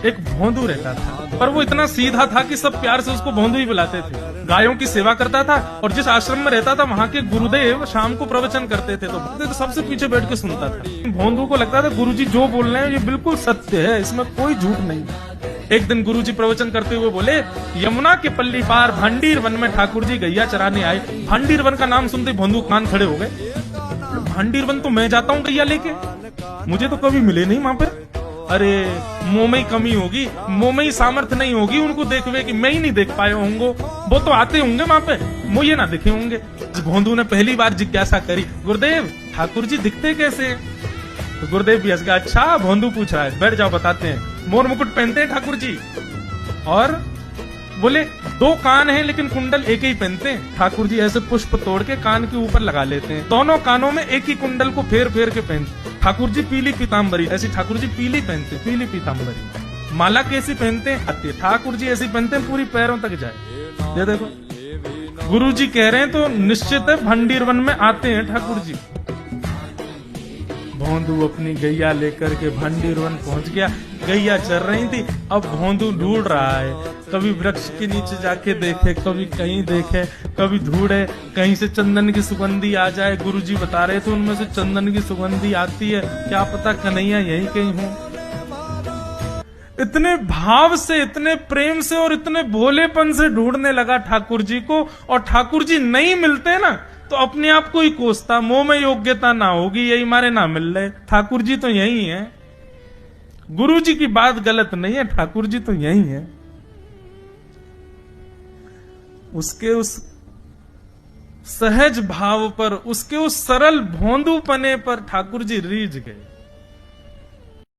एक भोंदू रहता था, पर वो इतना सीधा था कि सब प्यार से उसको भोंदू ही बुलाते थे। गायों की सेवा करता था और जिस आश्रम में रहता था वहाँ के गुरुदेव शाम को प्रवचन करते थे तो सबसे पीछे बैठ के सुनता था। भोंदू को लगता था गुरुजी जो बोल रहे हैं ये बिल्कुल सत्य है, इसमें कोई झूठ नहीं। एक दिन गुरुजी प्रवचन करते हुए बोले, यमुना के पल्ली पार भांडीर वन में ठाकुर जी गैया चराने आए। भांडीर वन का नाम सुनते भोंदू कान खड़े हो गए। भांडीर वन तो मैं जाता हूँ गैया लेके, मुझे तो कभी मिले नहीं वहां पर। अरे मुंह में ही कमी होगी, मुंह में ही सामर्थ्य नहीं होगी उनको देखवे कि मैं ही नहीं देख पाए होंगे, वो तो आते होंगे वहां पे, मुझे ना दिखे होंगे। भोंदू ने पहली बार जिज्ञासा करी, गुरुदेव ठाकुर जी दिखते कैसे? तो गुरुदेव भी हंस गया, अच्छा भोंदू पूछ रहा है, बैठ जाओ बताते हैं। मोर मुकुट पहनते हैं ठाकुर जी, और बोले 2 कान हैं लेकिन कुंडल एक ही पहनते हैं। ठाकुर जी ऐसे पुष्प तोड़ के कान के ऊपर लगा लेते हैं, दोनों कानों में एक ही कुंडल को फेर फेर के पहनते। ठाकुर जी पीली पीताम्बरी, ऐसी ठाकुर जी पीली पहनते, पीली पीताम्बरी। माला कैसी पहनते हैं? ठाकुर जी ऐसी पहनते हैं पूरी पैरों तक जाए। ये देखो गुरु जी कह रहे हैं तो निश्चित है भंडीर वन में आते हैं ठाकुर जी। भोंदू अपनी गैया लेकर के भंडीर वन पहुंच गया। गैया चर रही थी, अब भोंदू ढूंढ रहा है, कभी वृक्ष के नीचे जाके देखे, कभी कहीं देखे, कभी ढूंढे कहीं से चंदन की सुगंधी आ जाए। गुरुजी बता रहे थे उनमें से चंदन की सुगंधी आती है, क्या पता कन्हैया यहीं कहीं हो। इतने भाव से, इतने प्रेम से और इतने भोलेपन से ढूंढने लगा ठाकुर जी को, और ठाकुर जी नहीं मिलते ना तो अपने आप को ही कोसता, मुंह में योग्यता ना होगी यही मारे ना मिल रहे, ठाकुर जी तो यही है। गुरु जी की बात गलत नहीं है, ठाकुर जी तो यही है। उसके उस सहज भाव पर, उसके उस सरल भोंदूपने पर ठाकुर जी रीझ गए।